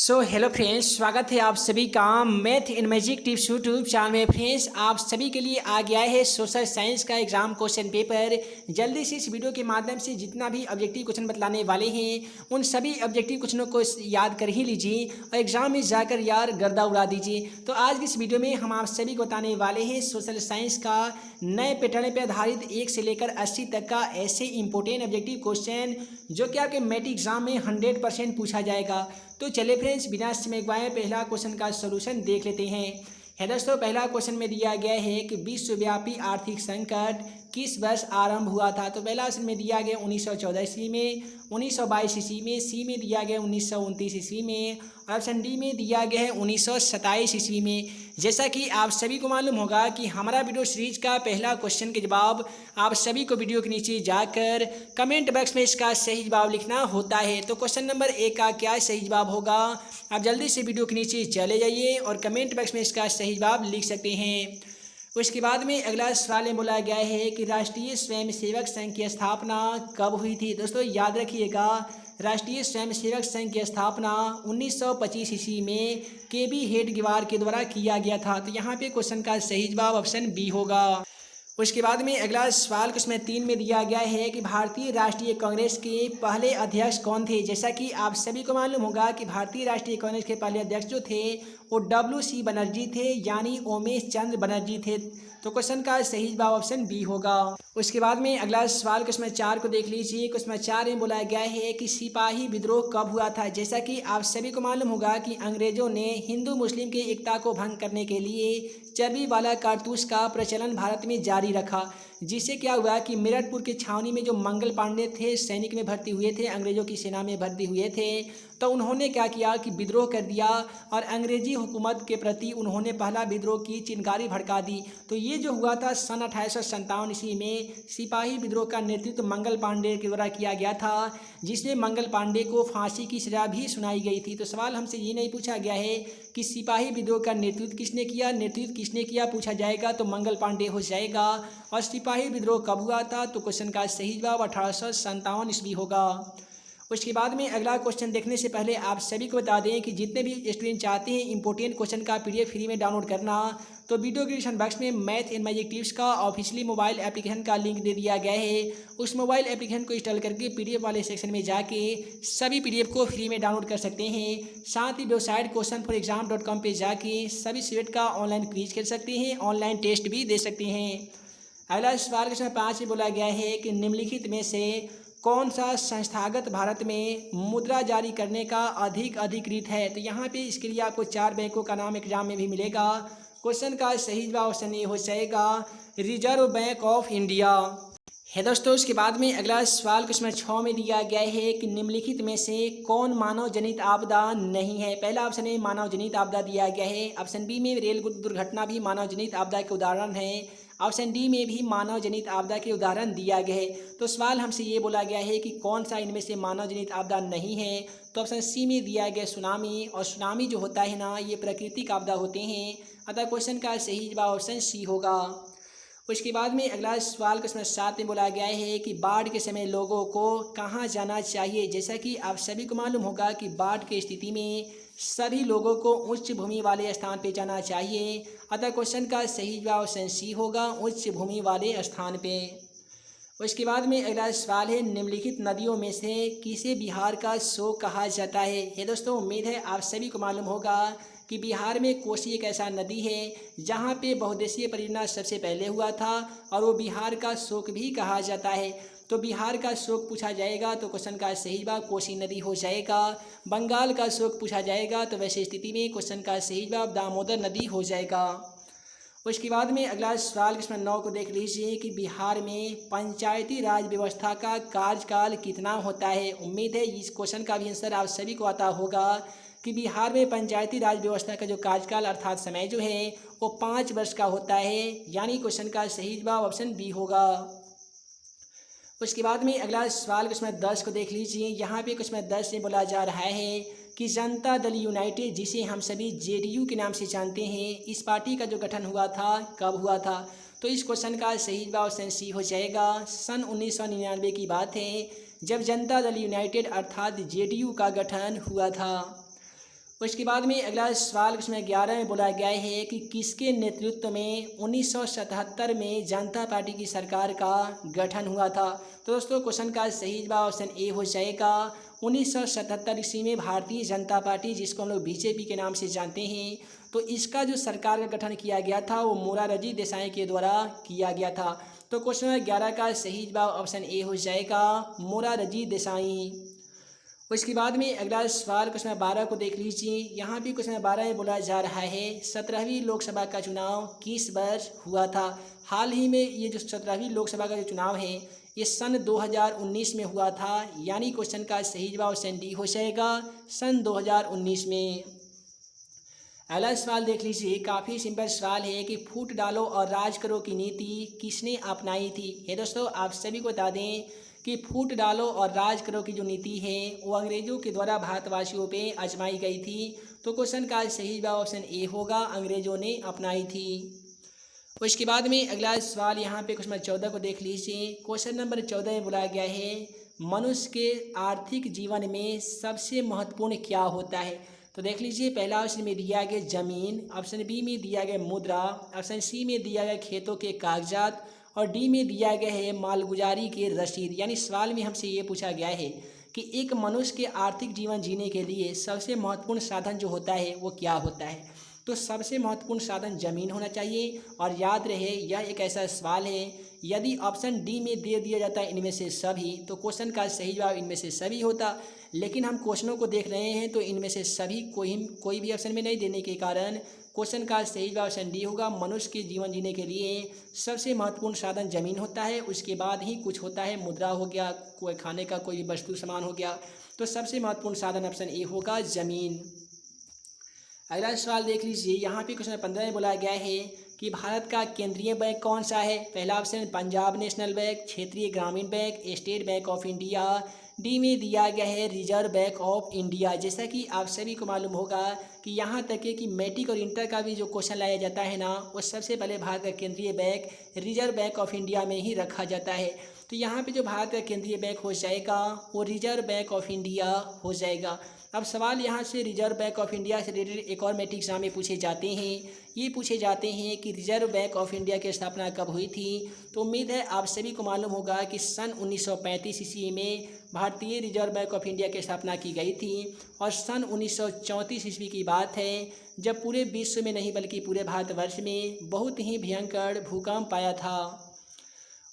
Hello friends, स्वागत है आप सभी का math in magic tips YouTube channel में। फ्रेंड्स, आप सभी के लिए आ गया है सोशल साइंस का एग्जाम क्वेश्चन पेपर। जल्दी से इस वीडियो के माध्यम से जितना भी ऑब्जेक्टिव क्वेश्चन बतलाने वाले हैं उन सभी ऑब्जेक्टिव क्वेश्चनों को याद कर ही लीजिए और एग्जाम में जाकर यार गर्दा उड़ा दीजिए। तो आज की इस वीडियो में हम आप सभी को बताने वाले हैं सोशल साइंस का नए पैटर्न पर आधारित 1 से लेकर 80 तक का ऐसे इंपॉर्टेंट ऑब्जेक्टिव क्वेश्चन जो कि आपके मैट्रिक एग्जाम में 100% पूछा जाएगा। तो चलिए फ्रेंड्स, बिना समय गवाए पहला क्वेश्चन का सलूशन देख लेते हैं। दोस्तों, पहला क्वेश्चन में दिया गया है कि विश्वव्यापी आर्थिक संकट किस वर्ष आरंभ हुआ था। तो पहला ऑप्शन में दिया गया 1914 ईस्वी में, 1922 ईस्वी में, सी में दिया गया 1929 ईस्वी में और ऑप्शन डी में दिया गया है 1927 ईस्वी में। जैसा कि आप सभी को मालूम होगा कि हमारा वीडियो सीरीज का पहला क्वेश्चन के जवाब आप सभी को वीडियो के नीचे जाकर कमेंट बॉक्स में इसका सही जवाब लिखना होता है। तो क्वेश्चन नंबर 1 का क्या सही जवाब होगा, आप जल्दी से वीडियो के नीचे चले जाइए और कमेंट बॉक्स में इसका सही जवाब लिख सकते हैं। उसके बाद में अगला सवाल में बोला गया है कि राष्ट्रीय स्वयंसेवक संघ की स्थापना कब हुई थी। दोस्तों याद रखिएगा, राष्ट्रीय स्वयंसेवक संघ की स्थापना 1925 ईस्वी में केबी हेडगेवार के द्वारा किया गया था। तो यहाँ पे क्वेश्चन का सही जवाब ऑप्शन बी होगा। उसके बाद में अगला सवाल उसमें 3 में दिया गया है कि भारतीय राष्ट्रीय कांग्रेस के पहले अध्यक्ष कौन थे। जैसा कि आप सभी को मालूम होगा कि भारतीय राष्ट्रीय कांग्रेस के पहले अध्यक्ष जो थे वो WC बनर्जी थे, यानी उमेश चंद्र बनर्जी थे। तो क्वेश्चन का सही जवाब ऑप्शन बी होगा। उसके बाद में अगला सवाल क्वेश्चन 4 को देख लीजिए। क्वेश्चन 4 में बोला गया है कि सिपाही विद्रोह कब हुआ था। जैसा कि आप सभी को मालूम होगा कि अंग्रेजों ने हिंदू मुस्लिम की एकता को भंग करने के लिए चर्बी वाला कारतूस का प्रचलन भारत में जारी रखा, जिससे क्या हुआ कि मेरठपुर के छावनी में जो मंगल पांडे थे सैनिक में भर्ती हुए थे, अंग्रेजों की सेना में भर्ती हुए थे, तो उन्होंने क्या किया कि विद्रोह कर दिया और अंग्रेजी हुकूमत के प्रति उन्होंने पहला विद्रोह की चिंगारी भड़का दी। तो ये जो हुआ था सन 1857 ईस्वी में सिपाही विद्रोह का नेतृत्व मंगल पांडे के द्वारा किया गया था, जिसमें मंगल पांडे को फांसी की सजा भी सुनाई गई थी। तो सवाल हमसे ये नहीं पूछा गया है कि सिपाही विद्रोह का नेतृत्व किसने किया पूछा जाएगा तो मंगल पांडे हो जाएगा। और सिपाही विद्रोह कब हुआ था तो क्वेश्चन का सही जवाब 1857 ईस्वी होगा। उसके बाद में अगला क्वेश्चन देखने से पहले आप सभी को बता दें कि जितने भी स्टूडेंट चाहते हैं इंपॉर्टेंट क्वेश्चन का PDF फ्री में डाउनलोड करना, तो वीडियो के डिस्क्रिप्शन बॉक्स में मैथ इन मैजिक टिप्स का ऑफिशियली मोबाइल एप्लीकेशन का लिंक दे दिया गया है। उस मोबाइल एप्लीकेशन को इंस्टॉल करके PDF वाले सेक्शन में जाके सभी PDF को फ्री में डाउनलोड कर सकते हैं। साथ ही वेबसाइट questionforexam.com पे जाके सभी सब्जेक्ट का ऑनलाइन क्विज कर सकते हैं, ऑनलाइन टेस्ट भी दे सकते हैं। अगला सवाल क्वेश्चन 5 में बोला गया है कि निम्नलिखित में से कौन सा संस्थागत भारत में मुद्रा जारी करने का अधिकृत है। तो यहाँ पे इसके लिए आपको 4 बैंकों का नाम एग्जाम में भी मिलेगा। क्वेश्चन का सही जवाब ऑप्शन ए हो जाएगा रिजर्व बैंक ऑफ इंडिया। है दोस्तों, उसके बाद में अगला सवाल क्वेश्चन 6 में दिया गया है कि निम्नलिखित में से कौन मानव जनित आपदा नहीं है। पहला ऑप्शन में मानव जनित आपदा दिया गया है, ऑप्शन बी में रेल दुर्घटना भी मानव जनित आपदा के उदाहरण है, ऑप्शन डी में भी मानव जनित आपदा के उदाहरण दिया गया है। तो सवाल हमसे ये बोला गया है कि कौन सा इनमें से मानव जनित आपदा नहीं है। तो ऑप्शन सी में दिया गया सुनामी, और सुनामी जो होता है ना ये प्राकृतिक आपदा होते हैं, अतः क्वेश्चन का सही जवाब ऑप्शन सी होगा। उसके बाद में अगला सवाल क्वेश्चन 7 में बोला गया है कि बाढ़ के समय लोगों को कहाँ जाना चाहिए। जैसा कि आप सभी को मालूम होगा कि बाढ़ की स्थिति में सभी लोगों को उच्च भूमि वाले स्थान पे जाना चाहिए, अतः क्वेश्चन का सही जवाब ऑप्शन सी होगा, उच्च भूमि वाले स्थान पे। उसके बाद में अगला सवाल है निम्नलिखित नदियों में से किसे बिहार का शोक कहा जाता है। ये दोस्तों, उम्मीद है आप सभी को मालूम होगा कि बिहार में कोसी एक ऐसा नदी है जहाँ पे बहुउद्देशीय परियोजना सबसे पहले हुआ था और वो बिहार का शोक भी कहा जाता है। तो बिहार का शोक पूछा जाएगा तो क्वेश्चन का सही जवाब कोसी नदी हो जाएगा। बंगाल का शोक पूछा जाएगा तो वैसे स्थिति में क्वेश्चन का सही जवाब दामोदर नदी हो जाएगा। उसके बाद में अगला सवाल क्वेश्चन 9 को देख लीजिए कि बिहार में पंचायती राज व्यवस्था का कार्यकाल कितना होता है। उम्मीद है इस क्वेश्चन का भी आंसर आप सभी को आता होगा कि बिहार में पंचायती राज व्यवस्था का जो कार्यकाल अर्थात समय जो है वो 5 वर्ष का होता है, यानी क्वेश्चन का सही जवाब ऑप्शन बी होगा। उसके बाद में अगला सवाल क्वेश्चन 10 को देख लीजिए। यहाँ पे क्वेश्चन 10 में बोला जा रहा है कि जनता दल यूनाइटेड, जिसे हम सभी JDU के नाम से जानते हैं, इस पार्टी का जो गठन हुआ था कब हुआ था। तो इस क्वेश्चन का सही जवाब ऑप्शन सी हो जाएगा। सन 1999 की बात है जब जनता दल यूनाइटेड अर्थात JDU का गठन हुआ था। उसके बाद में अगला सवाल क्वेश्चन 11 में बोला गया है कि किसके नेतृत्व में 1977 में जनता पार्टी की सरकार का गठन हुआ था। तो दोस्तों क्वेश्चन का सही जवाब ऑप्शन ए हो जाएगा 1977 ईस्वी में भारतीय जनता पार्टी, जिसको हम लोग बीजेपी के नाम से जानते हैं, तो इसका जो सरकार का गठन किया गया था वो मोरारजी देसाई के द्वारा किया गया था। तो क्वेश्चन नंबर 11 का सही जवाब ऑप्शन ए हो जाएगा मोरारजी देसाई। उसके बाद में अगला सवाल क्वेश्चन नंबर 12 को देख लीजिए। यहाँ भी क्वेश्चन नंबर 12 में बोला जा रहा है 17वीं लोकसभा का चुनाव किस वर्ष हुआ था। हाल ही में ये जो 17वीं लोकसभा का जो चुनाव है ये सन 2019 में हुआ था, यानी क्वेश्चन का सही जवाब ऑप्शन डी हो जाएगा सन 2019 में। अगला सवाल देख लीजिए, काफ़ी सिंपल सवाल है कि फूट डालो और राज करो की नीति किसने अपनाई थी। ये दोस्तों आप सभी को बता दें कि फूट डालो और राज करो की जो नीति है वो अंग्रेज़ों के द्वारा भारतवासियों पे आजमाई गई थी। तो क्वेश्चन का सही जवाब ऑप्शन ए होगा, अंग्रेज़ों ने अपनाई थी। उसके बाद में अगला सवाल यहाँ पे क्वेश्चन नंबर 14 को देख लीजिए। क्वेश्चन नंबर 14 में बोला गया है मनुष्य के आर्थिक जीवन में सबसे महत्वपूर्ण क्या होता है। तो देख लीजिए, पहला ऑप्शन में दिया गया ज़मीन, ऑप्शन बी में दिया गया मुद्रा, ऑप्शन सी में दिया गया खेतों के कागजात और डी में दिया गया है मालगुजारी के रसीद। यानी सवाल में हमसे ये पूछा गया है कि एक मनुष्य के आर्थिक जीवन जीने के लिए सबसे महत्वपूर्ण साधन जो होता है वो क्या होता है। तो सबसे महत्वपूर्ण साधन ज़मीन होना चाहिए। और याद रहे यह एक ऐसा सवाल है, यदि ऑप्शन डी में दे दिया जाता है इनमें से सभी तो क्वेश्चन का सही जवाब इनमें से सभी होता, लेकिन हम क्वेश्चनों को देख रहे हैं तो इनमें से सभी कोई भी ऑप्शन में नहीं देने के कारण क्वेश्चन का सही जवाब ऑप्शन डी होगा। मनुष्य के जीवन जीने के लिए सबसे महत्वपूर्ण साधन ज़मीन होता है, उसके बाद ही कुछ होता है, मुद्रा हो गया, कोई खाने का कोई वस्तु सामान हो गया। तो सबसे महत्वपूर्ण साधन ऑप्शन ए होगा ज़मीन। अगला सवाल देख लीजिए, यहाँ पे क्वेश्चन 15 में बोला गया है कि भारत का केंद्रीय बैंक कौन सा है। पहला ऑप्शन पंजाब नेशनल बैंक, क्षेत्रीय ग्रामीण bank, state bank of India, D में दिया गया है रिजर्व बैंक ऑफ इंडिया। जैसा कि आप सभी को मालूम होगा कि यहाँ तक है कि मैट्रिक और इंटर का भी जो क्वेश्चन लाया जाता है ना, वो सबसे पहले भारत का केंद्रीय bank reserve bank of India में ही रखा जाता है। तो यहाँ पे जो भारत का केंद्रीय बैंक हो जाएगा वो रिजर्व बैंक ऑफ इंडिया हो जाएगा। अब सवाल यहाँ से रिजर्व बैंक ऑफ इंडिया से रिलेटेड एक और मैट्रिक एग्जाम में पूछे जाते हैं। ये पूछे जाते हैं कि रिजर्व बैंक ऑफ इंडिया की स्थापना कब हुई थी। तो उम्मीद है आप सभी को मालूम होगा कि सन 1935 ईस्वी में भारतीय रिजर्व बैंक ऑफ इंडिया की स्थापना की गई थी। और सन 1934 ईस्वी की बात है जब पूरे विश्व में नहीं बल्कि पूरे भारतवर्ष में बहुत ही भयंकर भूकंप आया था।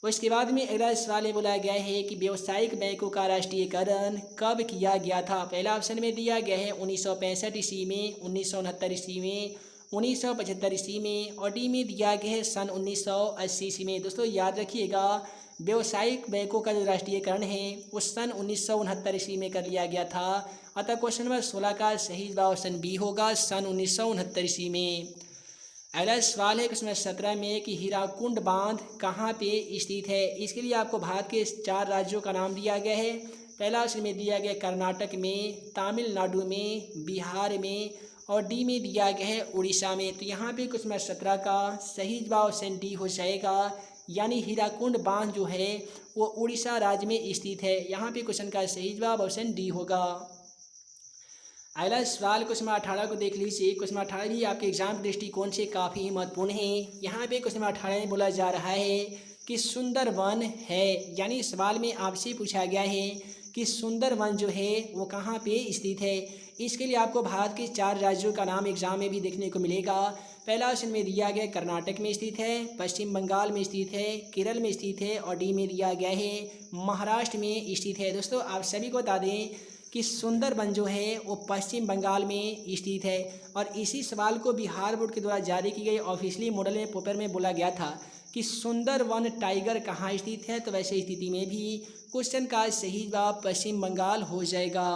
उसके बाद में अगला सवाल ये बोला गया है कि व्यावसायिक बैंकों का राष्ट्रीयकरण कब किया गया था। पहला ऑप्शन में दिया गया है 1965 ईस्वी में, 1969 ईस्वी में, 1975 ईस्वी में और डी में दिया गया है सन 1980 ईस्वी में। दोस्तों याद रखिएगा, व्यावसायिक बैंकों का जो राष्ट्रीयकरण है वो सन 1969 ईस्वी में कर लिया गया था। अतः क्वेश्चन नंबर 16 का सही जवाब ऑप्शन बी होगा, सन 1969 ईस्वी में। अगला सवाल है क्वेश्चन 17 में कि हीराकुंड बांध कहाँ पे स्थित है। इसके लिए आपको भारत के 4 राज्यों का नाम दिया गया है। पहला ऑप्शन में दिया गया कर्नाटक में, तमिलनाडु में, बिहार में और डी में दिया गया है उड़ीसा में। तो यहाँ पे क्वेश्चन 17 का सही जवाब ऑप्शन डी हो जाएगा, यानी हीराकुंड बांध जो है वो उड़ीसा राज्य में स्थित है। यहाँ पे क्वेश्चन का सही जवाब ऑप्शन डी होगा। अगला सवाल क्वेश्चन नंबर 18 को देख लीजिए। क्वेश्चन नंबर 18 भी आपके एग्जाम के दृष्टिकोण से काफ़ी महत्वपूर्ण है। यहाँ पे क्वेश्चन नंबर 18 में बोला जा रहा है कि सुंदरवन है, यानी सवाल में आपसे पूछा गया है कि सुंदरवन जो है वो कहाँ पे स्थित है। इसके लिए आपको भारत के 4 राज्यों का नाम एग्जाम में भी देखने को मिलेगा। पहला ऑप्शन में दिया गया कर्नाटक में स्थित है, पश्चिम बंगाल में स्थित है, केरल में स्थित है और डी में दिया गया है महाराष्ट्र में स्थित है। दोस्तों आप सभी को बता दें कि सुंदरबन जो है वो पश्चिम बंगाल में स्थित है। और इसी सवाल को बिहार बोर्ड के द्वारा जारी की गई ऑफिशियली मॉडल में पेपर में बोला गया था कि सुंदरवन टाइगर कहाँ स्थित है। तो वैसे स्थिति में भी क्वेश्चन का सही जवाब पश्चिम बंगाल हो जाएगा।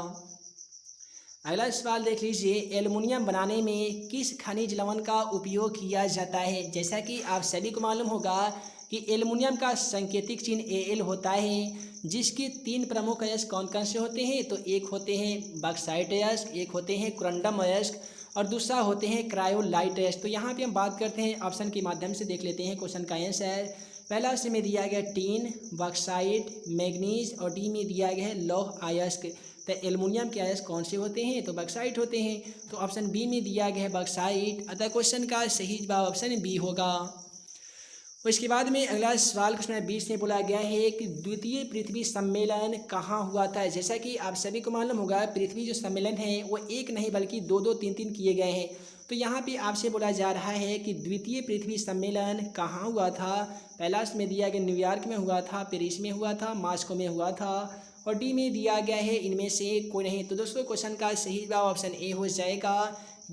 अगला सवाल देख लीजिए, एल्युमिनियम बनाने में किस खनिज लवण का उपयोग किया जाता है। जैसा कि आप सभी को मालूम होगा कि एल्युमिनियम का सांकेतिक चिन्ह Al होता है, जिसके 3 प्रमुख अयस्क कौन कौन से होते हैं। तो एक होते हैं बॉक्साइट अयस्क, एक होते हैं कुरंडम अयस्क और दूसरा होते हैं क्रायोलाइट अयस्क। तो यहाँ पे हम बात करते हैं ऑप्शन के माध्यम से देख लेते हैं क्वेश्चन का आंसर। पहला ऑप्शन में दिया गया टीन, बॉक्साइट, मैग्नीज और डी में दिया गया है लौह अयस्क। तो एल्युमिनियम के अयस्क कौन से होते हैं? तो बॉक्साइट होते हैं। तो ऑप्शन बी में दिया गया है बॉक्साइट। अतः क्वेश्चन का सही जवाब ऑप्शन बी होगा। उसके बाद में अगला सवाल क्वेश्चन 20 में बोला गया है कि द्वितीय पृथ्वी सम्मेलन कहाँ हुआ था। जैसा कि आप सभी को मालूम होगा, पृथ्वी जो सम्मेलन है वो एक नहीं बल्कि दो दो तीन तीन किए गए हैं। तो यहाँ पे आपसे बोला जा रहा है कि द्वितीय पृथ्वी सम्मेलन कहाँ हुआ था। पहला में दिया गया न्यूयॉर्क में हुआ था, पेरिस में हुआ था, मॉस्को में हुआ था, और डी में दिया गया है इनमें से कोई नहीं। तो दोस्तों क्वेश्चन का सही जवाब ऑप्शन ए हो जाएगा,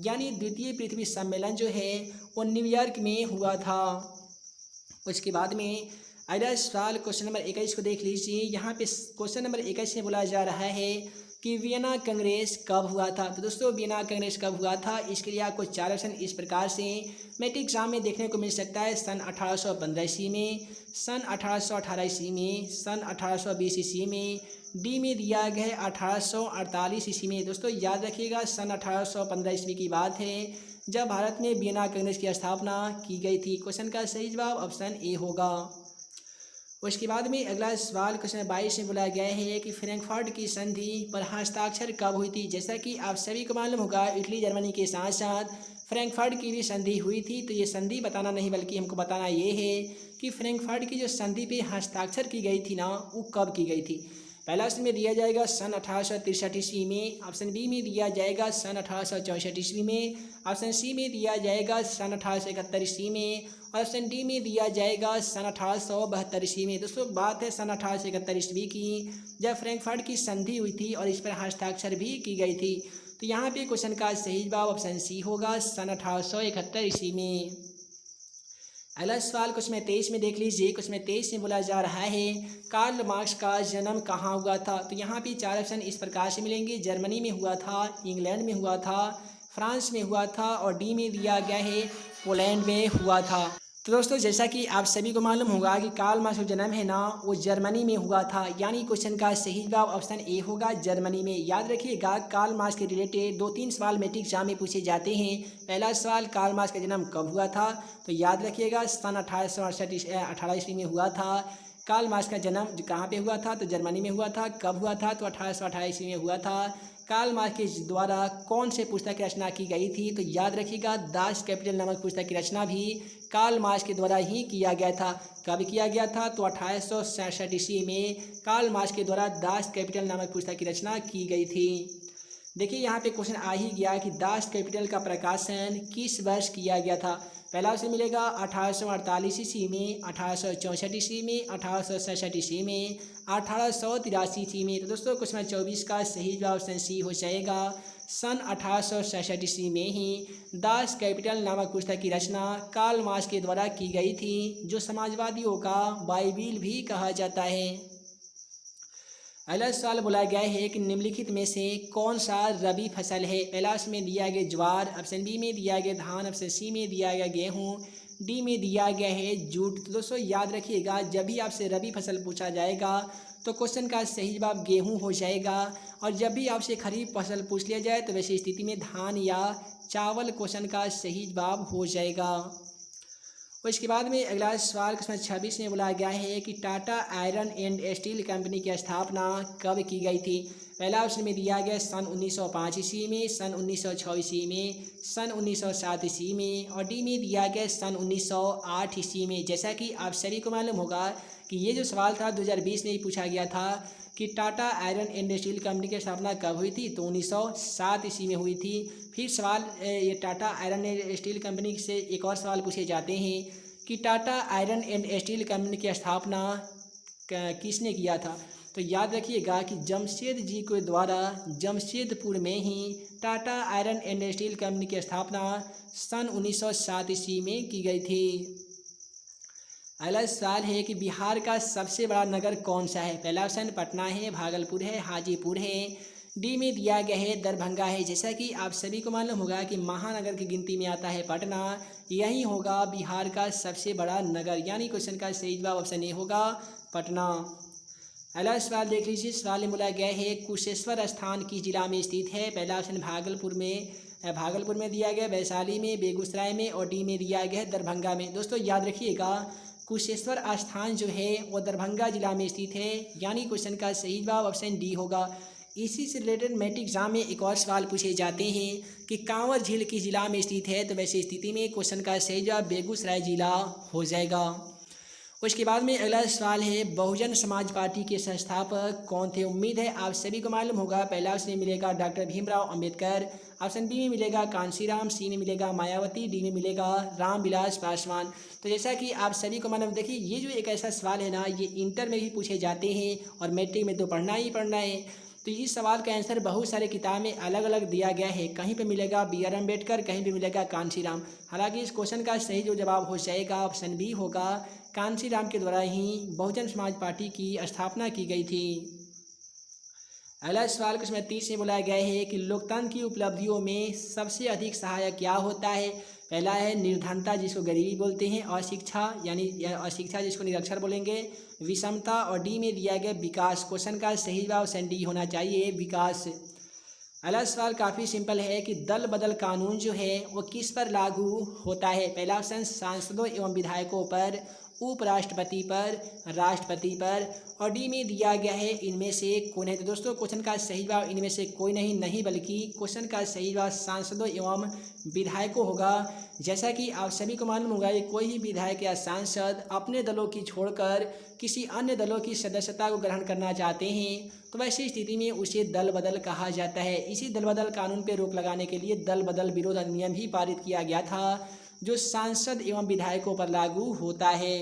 यानी द्वितीय पृथ्वी सम्मेलन जो है वो न्यूयॉर्क में हुआ था। उसके बाद में अगला सवाल क्वेश्चन नंबर 21 को देख लीजिए। यहाँ पे क्वेश्चन नंबर 21 में बोला जा रहा है कि वियना कांग्रेस कब हुआ था। तो दोस्तों वियना कांग्रेस कब हुआ था, इसके लिए आपको 4 ऑप्शन इस प्रकार से मैट्रिक एग्जाम में देखने को मिल सकता है। सन 1815 ईस्वी में, सन 1818 ईस्वी में, सन 1820 ईस्वी में, डी में दिया गया है 1848 ईस्वी में। दोस्तों याद रखिएगा, सन 1815 ईस्वी की बात है जब भारत में वियना कांग्रेस की स्थापना की गई थी। क्वेश्चन का सही जवाब ऑप्शन ए होगा। उसके बाद में अगला सवाल क्वेश्चन 22 में बोला गया है कि फ्रैंकफर्ट की संधि पर हस्ताक्षर कब हुई थी। जैसा कि आप सभी को मालूम होगा, इटली जर्मनी के साथ साथ फ्रैंकफर्ट की भी संधि हुई थी। तो ये संधि बताना नहीं बल्कि हमको बताना ये है कि फ्रैंकफर्ट की जो संधि पे हस्ताक्षर की गई थी ना, वो कब की गई थी। पहला ऑप्शन में दिया जाएगा सन 1863 ईस्वी में, ऑप्शन बी में दिया जाएगा सन 1864 ईस्वी में, ऑप्शन सी में दिया जाएगा सन 1871 ईस्वी में, और ऑप्शन डी में दिया जाएगा सन 1872 ईस्वी में। दोस्तों बात है सन 1871 ईस्वी की, जब फ्रैंकफर्ट की संधि हुई थी और इस पर हस्ताक्षर भी की गई थी। तो यहाँ पे क्वेश्चन का सही जवाब ऑप्शन सी होगा, सन 1871 ईस्वी में। अगला सवाल क्वेश्चन 23 में देख लीजिए। क्वेश्चन 23 में बोला जा रहा है कार्ल मार्क्स का जन्म कहाँ हुआ था। तो यहाँ पे 4 ऑप्शन इस प्रकार से मिलेंगे। जर्मनी में हुआ था, इंग्लैंड में हुआ था, फ्रांस में हुआ था, और डी में दिया गया है पोलैंड में हुआ था। तो दोस्तों जैसा कि आप सभी को मालूम होगा कि कार्ल मार्क्स का जन्म है ना, वो जर्मनी में हुआ था, यानी क्वेश्चन का सही जवाब ऑप्शन ए होगा, जर्मनी में। याद रखिएगा, कार्ल मार्क्स के रिलेटेड 2-3 सवाल मैट्रिक एग्जाम में पूछे जाते हैं। पहला सवाल, कार्ल मार्क्स का जन्म कब हुआ था। तो याद रखिएगा सन 1868 ईस्वी में हुआ था। कार्ल मार्क्स का जन्म कहाँ पे हुआ था, तो जर्मनी में हुआ था। कब हुआ था, तो 1828 ईस्वी में हुआ था। कार्ल मार्क्स के द्वारा कौन से पुस्तक की रचना की गई थी। तो याद रखिएगा, दास कैपिटल नामक पुस्तक की रचना भी कार्ल मार्क्स के द्वारा ही किया गया था। कब किया गया था, तो 1866 ईस्वी में कार्ल मार्क्स के द्वारा दास कैपिटल नामक पुस्तक की रचना की गई थी। देखिए यहाँ पे क्वेश्चन आ ही गया कि दास कैपिटल का प्रकाशन किस वर्ष किया गया था। पहला ऑप्शन मिलेगा 1848 ईस्वी में, 1864 ईस्वी में, 1867 ईस्वी में, 1883 ईस्वी में। तो दोस्तों क्वेश्चन 24 का सही जवाब ऑप्शन सी हो जाएगा। सन 1867 ईस्वी में ही दास कैपिटल नामक पुस्तक की रचना कार्ल मार्क्स के द्वारा की गई थी, जो समाजवादियों का बाइबिल भी कहा जाता है। अगला सवाल बोला गया है कि निम्नलिखित में से कौन सा रबी फसल है। पहला में दिया गया ज्वार, ऑप्शन बी में दिया गया धान, ऑप्शन सी में दिया गया गेहूँ, डी में दिया गया है जूट। तो दोस्तों याद रखिएगा, जब भी आपसे रबी फसल पूछा जाएगा तो क्वेश्चन का सही जवाब गेहूँ हो जाएगा, और जब भी आपसे खरीफ फसल पूछ लिया जाए तो वैसी स्थिति में धान या चावल क्वेश्चन का सही जवाब हो जाएगा। और इसके बाद में अगला सवाल क्वेश्चन 26 में बोला गया है कि Tata iron and steel company की स्थापना कब की गई थी। पहला ऑप्शन में दिया गया सन 1905 ईस्वी में, सन 1906 ईस्वी में, सन 1907 ईस्वी में, और डी में दिया गया सन 1908 ईस्वी में। जैसा कि आप सभी को मालूम होगा कि ये जो सवाल था 2020 में ही पूछा गया था कि Tata iron and steel company की स्थापना कब हुई थी, तो 1907 ईस्वी में हुई थी। फिर सवाल ये Tata iron and steel company से एक और सवाल पूछे जाते हैं कि Tata iron and steel company की स्थापना किसने किया था। तो याद रखिएगा कि जमशेद जी के द्वारा जमशेदपुर में ही Tata iron and steel company की स्थापना सन 1907 ईस्वी में की गई थी। अगला सवाल है कि बिहार का सबसे बड़ा नगर कौन सा है। पहला ऑप्शन पटना है, भागलपुर है, हाजीपुर है, डी में दिया गया है दरभंगा है। जैसा कि आप सभी को मालूम होगा कि महानगर की गिनती में आता है पटना, यही होगा बिहार का सबसे बड़ा नगर, यानी क्वेश्चन का सही जवाब ऑप्शन ए होगा, पटना। अगला सवाल देख लीजिए। सवाल में बोला गया है कुशेश्वर स्थान किस जिला में स्थित है। पहला ऑप्शन भागलपुर में दिया गया, वैशाली में, बेगूसराय में, और डी में दिया गया है दरभंगा में। दोस्तों याद रखिएगा, कुशेश्वर स्थान जो है वो दरभंगा जिला में स्थित है, यानी क्वेश्चन का सही जवाब ऑप्शन डी होगा। इसी से रिलेटेड मैट्रिक एग्जाम में एक और सवाल पूछे जाते हैं कि कांवर झील किस जिला में स्थित है, तो वैसे स्थिति में क्वेश्चन का सही जवाब बेगूसराय जिला हो जाएगा। उसके बाद में अगला सवाल है बहुजन समाज पार्टी के संस्थापक कौन थे। उम्मीद है आप सभी को मालूम होगा। पहला ऑप्शन में मिलेगा doctor Bhimrao Ambedkar, option B में मिलेगा कांशीराम, सी में मिलेगा मायावती, डी में मिलेगा रामविलास पासवान। तो जैसा कि आप सभी को मालूम, देखिए ये जो एक ऐसा सवाल है ना, ये इंटर में भी पूछे जाते हैं और मैट्रिक में तो पढ़ना ही पढ़ना है। तो इस सवाल का आंसर बहुत सारे किताब में अलग अलग दिया गया है। कहीं पे मिलेगा बी आर अम्बेडकर, कहीं पे मिलेगा कांशीराम। हालांकि इस क्वेश्चन का सही जो जवाब हो जाएगा ऑप्शन बी होगा, कांशीराम के द्वारा ही बहुजन समाज पार्टी की स्थापना की गई थी। अगला सवाल कुछ 30 में बोला गया है कि लोकतंत्र की उपलब्धियों में सबसे अधिक सहायक क्या होता है। पहला है निर्धनता जिसको गरीबी बोलते हैं, अशिक्षा यानी अशिक्षा जिसको निरक्षर बोलेंगे, विषमता, और डी में दिया गया विकास। क्वेश्चन का सही जवाब ऑप्शन डी होना चाहिए, विकास। अगला सवाल काफ़ी सिंपल है कि दल बदल कानून जो है वो किस पर लागू होता है। पहला ऑप्शन सांसदों एवं विधायकों पर, उपराष्ट्रपति पर, राष्ट्रपति पर, और डी में दिया गया है इनमें से कौन है। तो दोस्तों क्वेश्चन का सही जवाब इनमें से कोई नहीं बल्कि क्वेश्चन का सही जवाब सांसदों एवं विधायकों होगा। जैसा कि आप सभी को मालूम होगा कि कोई भी विधायक या सांसद अपने दलों की छोड़कर किसी अन्य दलों की सदस्यता को ग्रहण करना चाहते हैं तो वैसी स्थिति में उसे दल बदल कहा जाता है। इसी दल बदल कानून पर रोक लगाने के लिए दल बदल विरोध अधिनियम भी पारित किया गया था, जो सांसद एवं विधायकों पर लागू होता है।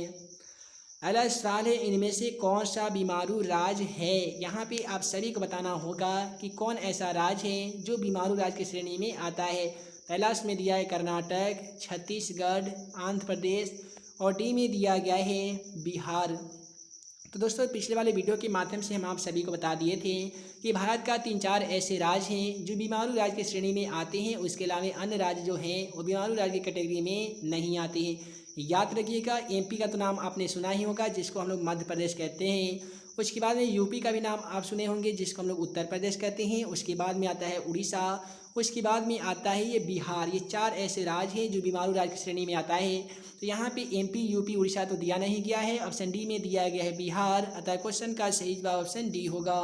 अगला सवाल है इनमें से कौन सा बीमारू राज्य है। यहाँ पे आप सभी को बताना होगा कि कौन ऐसा राज्य है जो बीमारू राज्य की श्रेणी में आता है। पहला उसमें दिया है कर्नाटक, छत्तीसगढ़, आंध्र प्रदेश, और डी में दिया गया है बिहार। तो दोस्तों पिछले वाले वीडियो के माध्यम से हम आप सभी को बता दिए थे कि भारत का 3-4 ऐसे राज्य हैं जो बीमारू राज्य की श्रेणी में आते हैं। उसके अलावा अन्य राज्य जो हैं वो बीमारू राज्य की कैटेगरी में नहीं आते हैं। याद रखिएगा, एमपी का तो नाम आपने सुना ही होगा जिसको हम लोग मध्य प्रदेश कहते हैं। उसके बाद में यूपी का भी नाम आप सुने होंगे जिसको हम लोग उत्तर प्रदेश कहते हैं। उसके बाद में आता है उड़ीसा, उसके बाद में आता है ये बिहार। ये 4 ऐसे राज्य हैं जो बीमारू राज्य की श्रेणी में आता है। तो यहाँ पे एमपी, यूपी, उड़ीसा तो दिया नहीं गया है, ऑप्शन डी में दिया गया है बिहार। अतः क्वेश्चन का सही जवाब ऑप्शन डी होगा।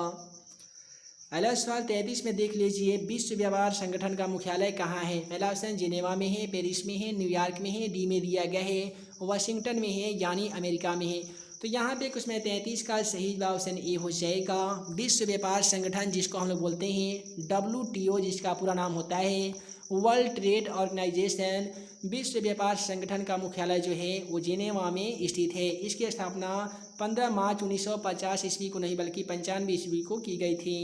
अगला सवाल 33 में देख लीजिए, विश्व व्यापार संगठन का मुख्यालय कहाँ है। पहला ऑप्शन जिनेवा में है, पेरिस में है, न्यूयॉर्क में है, डी में दिया गया है वाशिंगटन में है यानी अमेरिका में है। तो यहाँ पे कुछ 33 का सही जवाब ऑप्शन ए हो जाएगा। विश्व व्यापार संगठन जिसको हम लोग बोलते हैं WTO, जिसका पूरा नाम होता है वर्ल्ड ट्रेड ऑर्गेनाइजेशन, विश्व व्यापार संगठन का मुख्यालय जो है वो जिनेवा में स्थित है। इसकी स्थापना 15 मार्च 1950 ईस्वी को नहीं बल्कि 95 ईस्वी को की गई थी।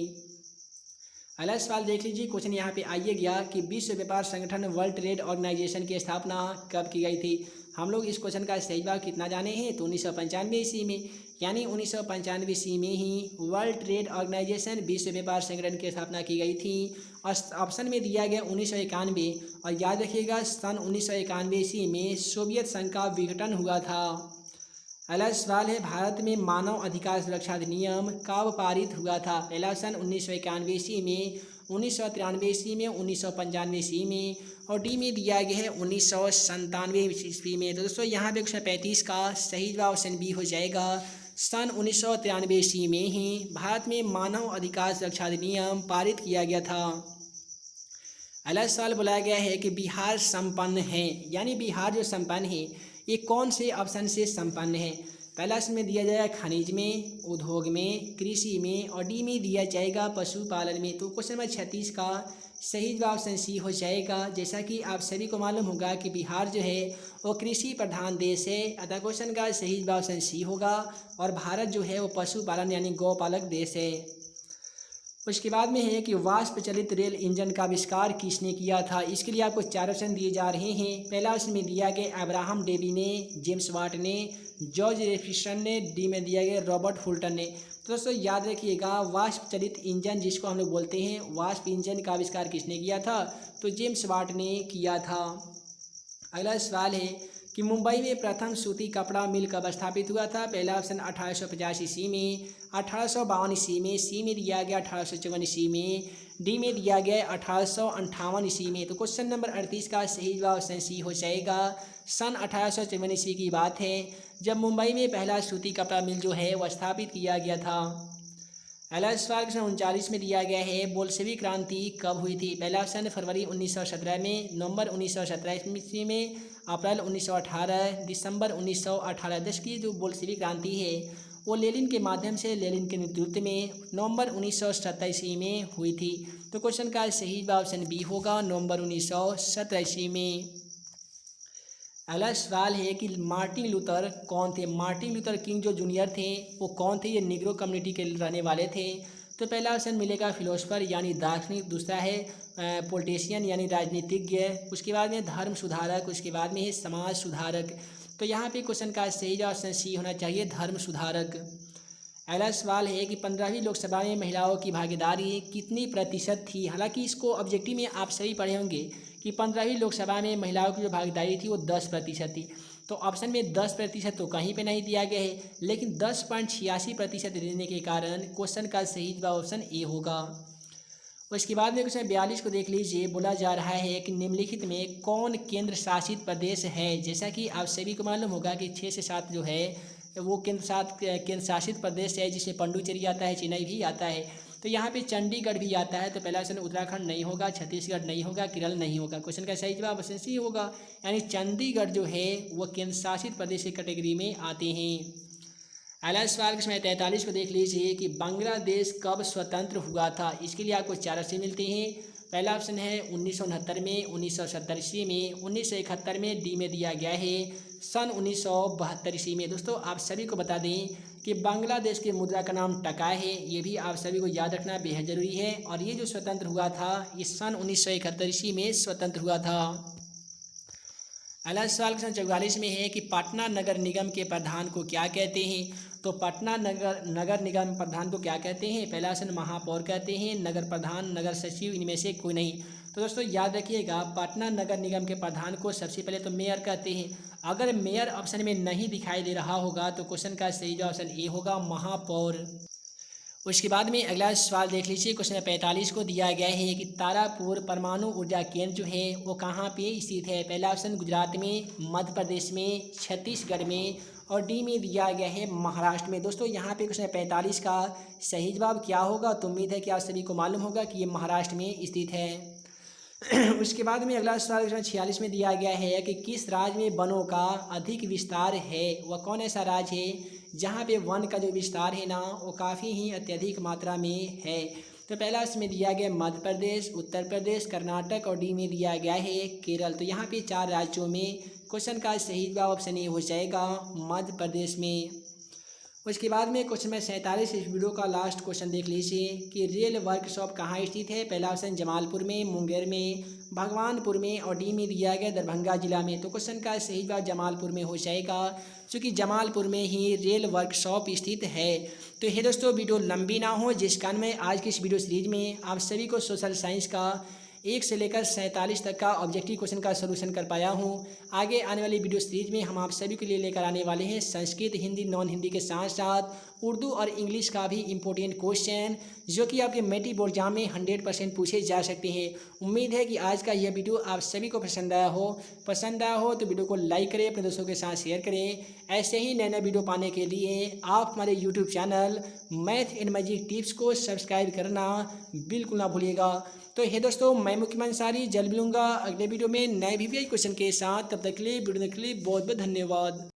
अगला सवाल देख लीजिए, क्वेश्चन यहाँ पे आइए गया कि विश्व व्यापार संगठन वर्ल्ड ट्रेड ऑर्गेनाइजेशन की स्थापना कब की गई थी। हम लोग इस क्वेश्चन का सही जवाब कितना जाने हैं, तो 1995 ईस्वी में, यानी 1995 ईस्वी में ही वर्ल्ड ट्रेड ऑर्गेनाइजेशन विश्व व्यापार संगठन की स्थापना की गई थी। और ऑप्शन में दिया गया 1991, और याद रखिएगा सन 1991 ईस्वी में सोवियत संघ का विघटन हुआ था। अगला सवाल है भारत में मानव अधिकार सुरक्षा अधिनियम कब पारित हुआ था। पहला ऑप्शन 1991 ईस्वी में, 1993 ईस्वी में, 1995 ईस्वी में, और डी में दिया गया है 1997 ईस्वी में। तो दोस्तों यहाँ पे 135 का सही जवाब ऑप्शन बी हो जाएगा। सन 1993 ईस्वी में ही भारत में मानव अधिकार सुरक्षा अधिनियम पारित किया गया था। अगला सवाल बोला गया है कि बिहार संपन्न है, यानी बिहार जो संपन्न है ये कौन से ऑप्शन से संपन्न है। पहला इसमें दिया जाएगा खनिज में, उद्योग में, कृषि में, और डी में दिया जाएगा पशुपालन में। तो क्वेश्चन नंबर 36 का सही जवाब ऑप्शन सी हो जाएगा। जैसा कि आप सभी को मालूम होगा कि बिहार जो है वो कृषि प्रधान देश है, अतः क्वेश्चन का सही जवाब ऑप्शन सी होगा। और भारत जो है वो पशुपालन यानी गौपालक देश है। उसके बाद में है कि वाष्प चलित रेल इंजन का आविष्कार किसने किया था। इसके लिए आपको 4 ऑप्शन दिए जा रहे हैं। पहला ऑप्शन में दिया गया अब्राहम डेवी ने, जेम्स वाट ने, जॉर्ज जेफरसन ने, डी में दिया गया रॉबर्ट फुल्टन ने। तो दोस्तों याद रखिएगा वाष्प चलित इंजन जिसको हम लोग बोलते हैं वाष्प इंजन का आविष्कार किसने किया था, तो जेम्स वाट ने किया था। अगला सवाल है कि मुंबई में प्रथम सूती कपड़ा मिल कब स्थापित हुआ था। पहला ऑप्शन 1850 ईस्वी में, 1852 ईस्वी में, सी में दिया गया 1854 ईस्वी में, डी में दिया गया 1858 ईस्वी में। तो क्वेश्चन नंबर 38 का सही जवाब ऑप्शन सी हो जाएगा। सन 1854 ईस्वी की बात है जब मुंबई में पहला सूती कपड़ा मिल जो है वह स्थापित किया गया था। अगला सवाल क्वेश्चन 39 में दिया गया है, बोल्शेविक क्रांति कब हुई थी? पहला ऑप्शन फरवरी 1917 में, नवंबर 1917 ईस्वी में, अप्रैल 1918, दिसंबर 1918। देश की जो बोल्शेविक क्रांति है वो लेनिन के माध्यम से, लेनिन के नेतृत्व में नवंबर 1917 ईस्वी में हुई थी। तो क्वेश्चन का सही जवाब ऑप्शन बी होगा, नवंबर 1917 ईस्वी में। अगला सवाल है कि मार्टिन लूथर कौन थे? मार्टिन लूथर किंग जो जूनियर थे वो कौन थे? ये निग्रो कम्युनिटी के रहने वाले थे। तो पहला ऑप्शन मिलेगा फिलोसफर यानी दार्शनिक, दूसरा है पॉलिटिशियन यानी राजनीतिज्ञ, उसके बाद में धर्म सुधारक, उसके बाद में है समाज सुधारक। तो यहाँ पे क्वेश्चन का सही जवाब ऑप्शन सी होना चाहिए, धर्म सुधारक। अगला सवाल है कि 15वीं लोकसभा में महिलाओं की भागीदारी कितनी प्रतिशत थी? हालांकि इसको ऑब्जेक्टिव में आप सभी पढ़े होंगे कि 15वीं लोकसभा में महिलाओं की जो भागीदारी थी वो 10% थी। तो ऑप्शन में 10% तो कहीं पे नहीं दिया गया है, लेकिन 10.86% देने के कारण क्वेश्चन का सही जवाब ऑप्शन ए होगा। उसके बाद में क्वेश्चन 42 को देख लीजिए। बोला जा रहा है कि निम्नलिखित में कौन केंद्र शासित प्रदेश है? जैसा कि आप सभी को मालूम होगा कि 6 से 7 जो है वो केंद्र शासित प्रदेश है, जिसमें पुडुचेरी आता है, चेन्नई भी आता है। तो यहाँ पे चंडीगढ़ भी आता है। तो पहला ऑप्शन उत्तराखंड नहीं होगा, छत्तीसगढ़ नहीं होगा, केरल नहीं होगा। क्वेश्चन का सही जवाब ऑप्शन सी होगा, यानी चंडीगढ़ जो है वो केंद्र शासित प्रदेश की कैटेगरी में आते हैं। अगला सवाल क्वेश्चन 43 को देख लीजिए कि बांग्लादेश कब स्वतंत्र हुआ था? इसके लिए आपको 4 ऑप्शन मिलते हैं। पहला ऑप्शन है 1969 में, 1970 ईस्वी में, 1971 में, डी में दिया गया है सन 1972 ईस्वी में। दोस्तों आप सभी को बता दें कि बांग्लादेश के मुद्रा का नाम टका है, ये भी आप सभी को याद रखना बेहद ज़रूरी है। और ये जो स्वतंत्र हुआ था ये सन 1971 ईस्वी में स्वतंत्र हुआ था। अगला सवाल क्वेश्चन 44 में है कि पटना नगर निगम के प्रधान को क्या कहते हैं? तो पटना नगर निगम प्रधान को क्या कहते हैं? पहला ऑप्शन महापौर कहते हैं, नगर प्रधान, नगर सचिव, इनमें से कोई नहीं। तो दोस्तों याद रखिएगा, पटना नगर निगम के प्रधान को सबसे पहले तो मेयर कहते हैं। अगर मेयर ऑप्शन में नहीं दिखाई दे रहा होगा तो क्वेश्चन का सही जवाब ऑप्शन ए होगा, महापौर। उसके बाद में अगला सवाल देख लीजिए। क्वेश्चन 45 को दिया गया है कि तारापुर परमाणु ऊर्जा केंद्र जो है वो कहाँ पे स्थित है? पहला ऑप्शन गुजरात में, मध्य प्रदेश में, छत्तीसगढ़ में, और डी में दिया गया है महाराष्ट्र में। दोस्तों यहाँ पे क्वेश्चन 45 का सही जवाब क्या होगा? तो उम्मीद है कि आप सभी को मालूम होगा कि ये महाराष्ट्र में स्थित है। उसके बाद में अगला सवाल 46 में दिया गया है कि किस राज्य में वनों का अधिक विस्तार है? वह कौन ऐसा राज्य है जहाँ पे वन का जो विस्तार है ना वो काफ़ी ही अत्यधिक मात्रा में है? तो पहला इसमें दिया गया मध्य प्रदेश, उत्तर प्रदेश, कर्नाटक, और डी में दिया गया है केरल। तो यहाँ पे 4 राज्यों में क्वेश्चन का सही जवाब ऑप्शन ए हो जाएगा, मध्य प्रदेश में। उसके बाद में क्वेश्चन में 47 इस वीडियो का लास्ट क्वेश्चन देख लीजिए कि रेल वर्कशॉप कहाँ स्थित है? पहला ऑप्शन जमालपुर में, मुंगेर में, भगवानपुर में, और डी में दिया गया दरभंगा जिला में। तो क्वेश्चन का सही जवाब जमालपुर में हो जाएगा, क्योंकि जमालपुर में ही रेल वर्कशॉप स्थित है। तो ये दोस्तों वीडियो लंबी ना हो, जिस कारण मैं आज की इस वीडियो सीरीज में आप सभी को सोशल साइंस का 1 से लेकर 47 तक का ऑब्जेक्टिव क्वेश्चन का सलूशन कर पाया हूँ। आगे आने वाली वीडियो सीरीज में हम आप सभी के लिए लेकर आने वाले हैं संस्कृत, हिंदी, नॉन हिंदी के साथ साथ उर्दू और इंग्लिश का भी इम्पोर्टेंट क्वेश्चन, जो कि आपके मैट्रिक बोर्ड एग्जाम में 100% पूछे जा सकते हैं। उम्मीद है कि आज का यह वीडियो आप सभी को पसंद आया हो। तो वीडियो को लाइक करें, अपने दोस्तों के साथ शेयर करें। ऐसे ही नए नए वीडियो पाने के लिए आप हमारे YouTube channel math and magic tips को सब्सक्राइब करना बिल्कुल ना भूलिएगा। तो हे दोस्तों, मैं मुख्यमंत्री अंसारी जल्द मिलूंगा अगले वीडियो में नए वीवीआई क्वेश्चन के साथ। तब तक के लिए वीडियो देखने के लिए बहुत बहुत धन्यवाद।